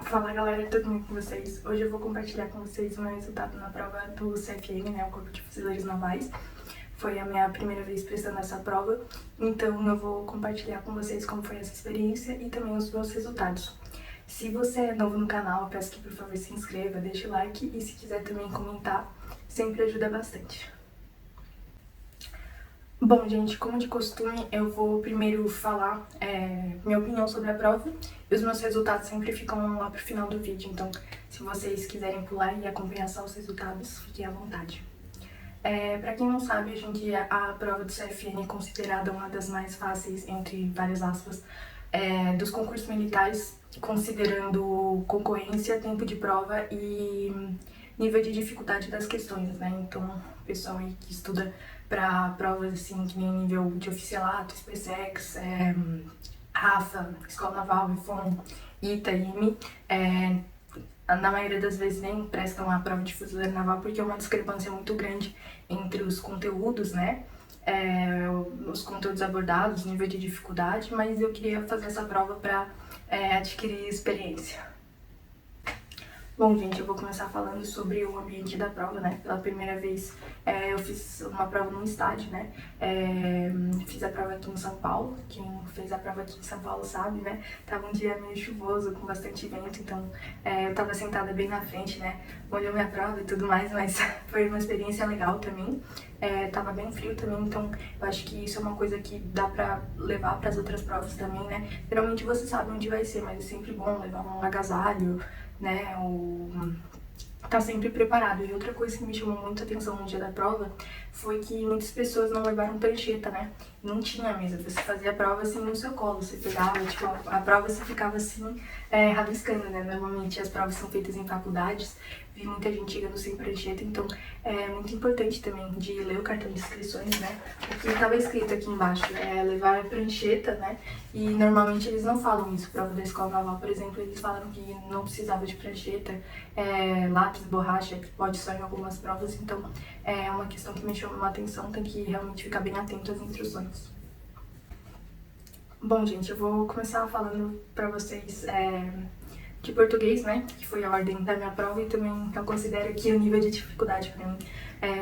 Fala galera, tudo bem com vocês? Hoje eu vou compartilhar com vocês o meu resultado na prova do CFN, né, o Corpo de Fuzileiros Navais. Foi a minha primeira vez prestando essa prova, então eu vou compartilhar com vocês como foi essa experiência e também os meus resultados. Se você é novo no canal, eu peço que por favor se inscreva, deixe o like e se quiser também comentar, sempre ajuda bastante. Bom, gente, como de costume, eu vou primeiro falar minha opinião sobre a prova e os meus resultados sempre ficam lá pro final do vídeo, então se vocês quiserem pular e acompanhar só os resultados, fiquem à vontade. Pra quem não sabe, hoje em dia a prova do CFN é considerada uma das mais fáceis, entre várias aspas, dos concursos militares, considerando concorrência, tempo de prova e nível de dificuldade das questões, né? Então, o pessoal aí que estuda para provas assim, que nem nível de oficialato, SpaceX, RAFA, Escola Naval, IFOM, ITA, IME, na maioria das vezes nem prestam a prova de fuzileiro naval porque é uma discrepância muito grande entre os conteúdos, né? Os conteúdos abordados, nível de dificuldade, mas eu queria fazer essa prova para adquirir experiência. Bom, gente, eu vou começar falando sobre o ambiente da prova, né? Pela primeira vez eu fiz uma prova num estádio, né? Fiz a prova aqui em São Paulo. Quem fez a prova aqui em São Paulo sabe, né? Tava um dia meio chuvoso, com bastante vento, então eu tava sentada bem na frente, né? Olhou minha prova e tudo mais, mas foi uma experiência legal também. Tava bem frio também, então eu acho que isso é uma coisa que dá pra levar pras outras provas também, né? Geralmente você sabe onde vai ser, mas é sempre bom levar um agasalho, né, ou tá sempre preparado. E outra coisa que me chamou muita atenção no dia da prova foi que muitas pessoas não levaram prancheta, né? Não tinha mesa, você fazia a prova assim no seu colo, você pegava, tipo, a prova você ficava assim, rabiscando, né? Normalmente as provas são feitas em faculdades, vi muita gente chegando sem prancheta, então é muito importante também de ler o cartão de inscrições, né? O que estava escrito aqui embaixo é levar a prancheta, né? E normalmente eles não falam isso. Prova da Escola Naval, por exemplo, eles falaram que não precisava de prancheta, lápis, borracha, que pode só em algumas provas, então é uma questão que me chamou a atenção, tem que realmente ficar bem atento às instruções. Bom, gente, eu vou começar falando pra vocês de português, né, que foi a ordem da minha prova e também eu considero que o nível de dificuldade pra mim,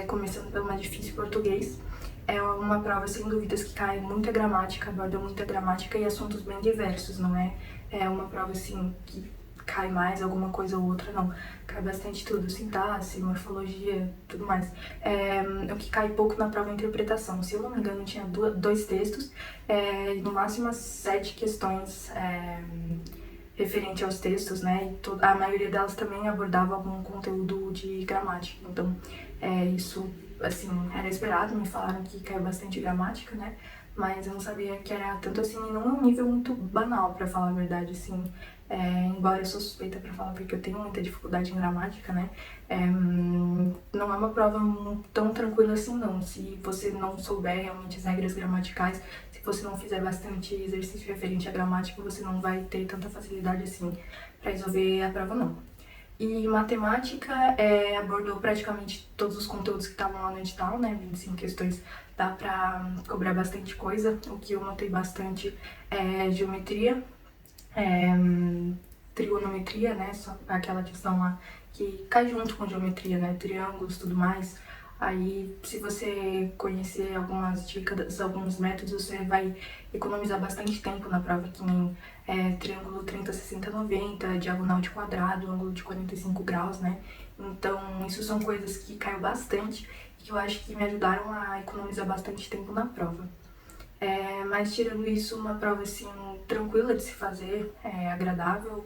começando pelo mais difícil, português. É uma prova, sem dúvidas, que cai muita gramática, aborda muita gramática e assuntos bem diversos, não é uma prova, assim, que cai mais alguma coisa ou outra, não. Cai bastante tudo, sintaxe, morfologia, tudo mais. O que cai pouco na prova é a interpretação. Se eu não me engano, tinha dois textos, no máximo 7 questões referente aos textos, né? E a maioria delas também abordava algum conteúdo de gramática. Então, isso, assim, era esperado. Me falaram que caiu bastante gramática, né? Mas eu não sabia que era tanto assim, não é um nível muito banal, pra falar a verdade, assim. Embora eu sou suspeita pra falar porque eu tenho muita dificuldade em gramática, né? Não é uma prova tão tranquila assim, não. Se você não souber realmente as regras gramaticais, se você não fizer bastante exercício referente à gramática, você não vai ter tanta facilidade assim pra resolver a prova, não. E matemática abordou praticamente todos os conteúdos que estavam lá no edital, né? 25 questões, dá pra cobrar bastante coisa. O que eu notei bastante é geometria, trigonometria, né? Só aquela questão lá que cai junto com geometria, né? Triângulos, tudo mais. Aí, se você conhecer algumas dicas, alguns métodos, você vai economizar bastante tempo na prova, que nem triângulo 30, 60, 90, diagonal de quadrado, ângulo de 45 graus, né? Então, isso são coisas que caiu bastante e que eu acho que me ajudaram a economizar bastante tempo na prova. Mas tirando isso, uma prova assim, tranquila de se fazer, agradável.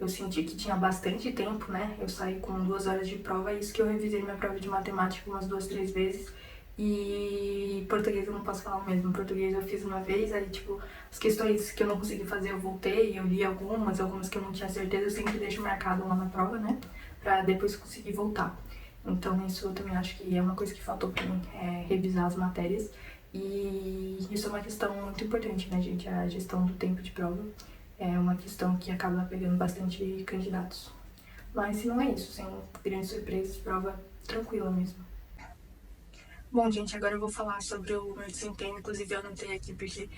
Eu senti que tinha bastante tempo, né? Eu saí com 2 horas de prova, é isso que eu revisei minha prova de matemática umas 2, 3 vezes. E português eu não posso falar o mesmo. Português eu fiz uma vez, aí tipo, as questões que eu não consegui fazer eu voltei, eu li algumas que eu não tinha certeza, eu sempre deixo marcado lá na prova, né? Pra depois conseguir voltar. Então isso eu também acho que é uma coisa que faltou pra mim, revisar as matérias. E isso é uma questão muito importante, né, gente? A gestão do tempo de prova é uma questão que acaba pegando bastante candidatos. Mas se não é isso, sem grandes surpresas, prova tranquila mesmo. Bom, gente, agora eu vou falar sobre o meu desempenho, inclusive eu anotei aqui porque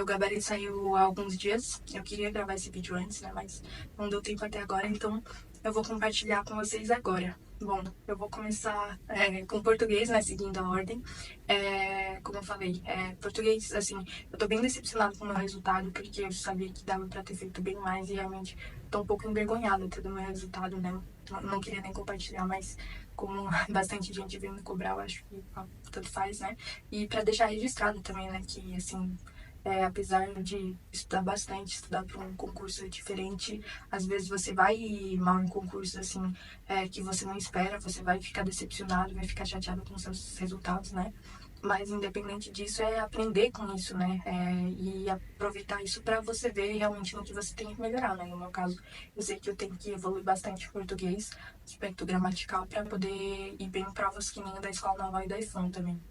O gabarito saiu há alguns dias. Eu queria gravar esse vídeo antes, né? Mas não deu tempo até agora, então eu vou compartilhar com vocês agora. Bom, eu vou começar com português, né? Seguindo a ordem. Como eu falei, português, assim, eu tô bem decepcionada com o meu resultado, porque eu sabia que dava pra ter feito bem mais e realmente tô um pouco envergonhada do meu resultado, né? Não queria nem compartilhar, mas como bastante gente veio me cobrar, eu acho que tanto faz, né? E pra deixar registrado também, né? Que, assim, apesar de estudar bastante, estudar para um concurso diferente, às vezes você vai mal em concursos assim que você não espera, você vai ficar decepcionado, vai ficar chateado com seus resultados, né? Mas independente disso, é aprender com isso, né? E aproveitar isso para você ver realmente no que você tem que melhorar, né? No meu caso, eu sei que eu tenho que evoluir bastante em português, aspecto gramatical, para poder ir bem em provas que nem a da Escola Naval e da IFAM também.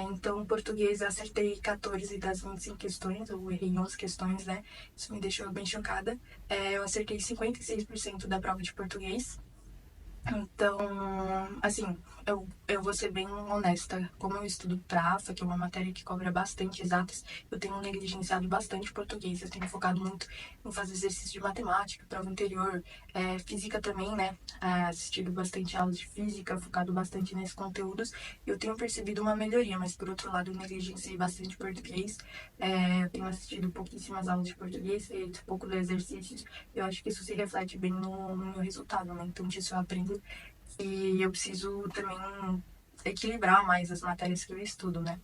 Então, em português, eu acertei 14 das 25 questões, eu errei 11 questões, né? Isso me deixou bem chocada. Eu acertei 56% da prova de português. Então, assim, eu vou ser bem honesta. Como eu estudo pra AFA, que é uma matéria que cobra bastante exatas, eu tenho negligenciado bastante português. Eu tenho focado muito em fazer exercício de matemática, prova interior, física também, né? Assistido bastante aulas de física, focado bastante nesses conteúdos. Eu tenho percebido uma melhoria, mas por outro lado, eu negligenciei bastante português. Eu tenho assistido pouquíssimas aulas de português, feito pouco de exercícios. Eu acho que isso se reflete bem no meu resultado, né? Então, disso eu aprendo e eu preciso também equilibrar mais as matérias que eu estudo, né?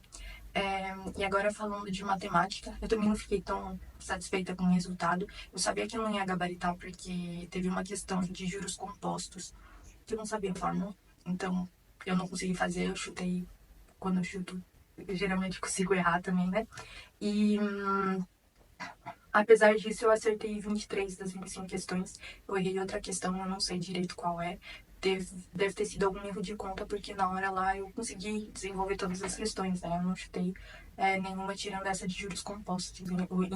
E agora falando de matemática, eu também não fiquei tão satisfeita com o resultado. Eu sabia que eu não ia gabaritar porque teve uma questão de juros compostos que eu não sabia a fórmula, então eu não consegui fazer, eu chutei quando eu chuto, eu geralmente consigo errar também, né? E apesar disso, eu acertei 23 das 25 questões. Eu errei outra questão, eu não sei direito qual é. Deve ter sido algum erro de conta, porque na hora lá eu consegui desenvolver todas as questões, né? Eu não chutei nenhuma tirando essa de juros compostos.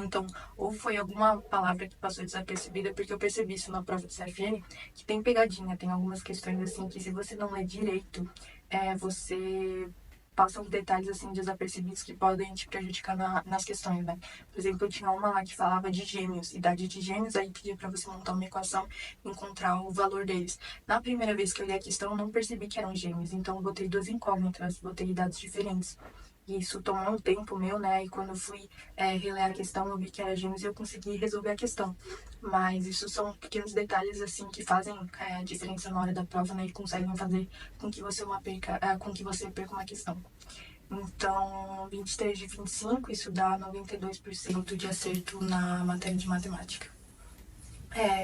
Então, ou foi alguma palavra que passou desapercebida, porque eu percebi isso na prova de CFM, que tem pegadinha, tem algumas questões assim que se você não lê direito, você passa uns detalhes assim desapercebidos que podem te prejudicar nas questões, né? Por exemplo, eu tinha uma lá que falava de gêmeos, idade de gêmeos, aí pedia para você montar uma equação e encontrar o valor deles. Na primeira vez que eu li a questão, eu não percebi que eram gêmeos, então eu botei duas incógnitas, botei dados diferentes. E isso tomou um tempo meu, né? E quando eu fui reler a questão, eu vi que era gêmeos e eu consegui resolver a questão. Mas isso são pequenos detalhes, assim, que fazem diferença na hora da prova, né? E conseguem fazer com que você, com que você perca uma questão. Então, 23 de 25, isso dá 92% de acerto na matéria de matemática.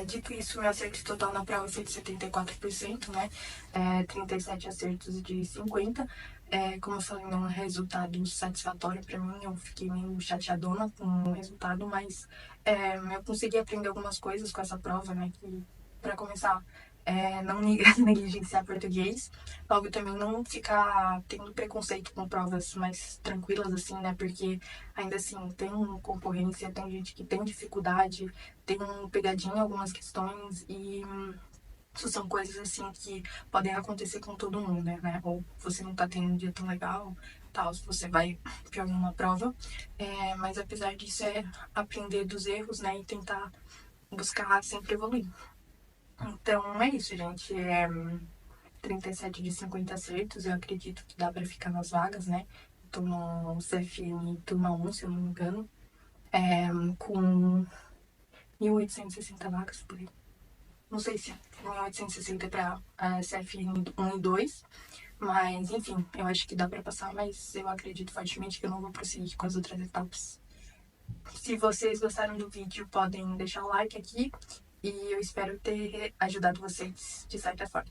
Dito isso, meu acerto total na prova foi de 74%, né? 37 acertos de 50. Como eu falei, não é um resultado satisfatório para mim, eu fiquei meio chateadona com o resultado, mas eu consegui aprender algumas coisas com essa prova, né? Que, para começar, não negligenciar português, logo também não ficar tendo preconceito com provas mais tranquilas, assim, né? Porque ainda assim tem concorrência, tem gente que tem dificuldade, tem pegadinha em algumas questões e isso são coisas assim que podem acontecer com todo mundo, né? Ou você não tá tendo um dia tão legal, tal, se você vai pior numa prova. Mas apesar disso, é aprender dos erros, né? E tentar buscar sempre evoluir. Então é isso, gente. 37 de 50 acertos, eu acredito que dá pra ficar nas vagas, né? Tô no CFM turma 1, se eu não me engano. Com 1.860 vagas por aí. Não sei se 1.860 para CFN 1 e 2, mas enfim, eu acho que dá para passar, mas eu acredito fortemente que eu não vou prosseguir com as outras etapas. Se vocês gostaram do vídeo, podem deixar o like aqui e eu espero ter ajudado vocês de certa forma.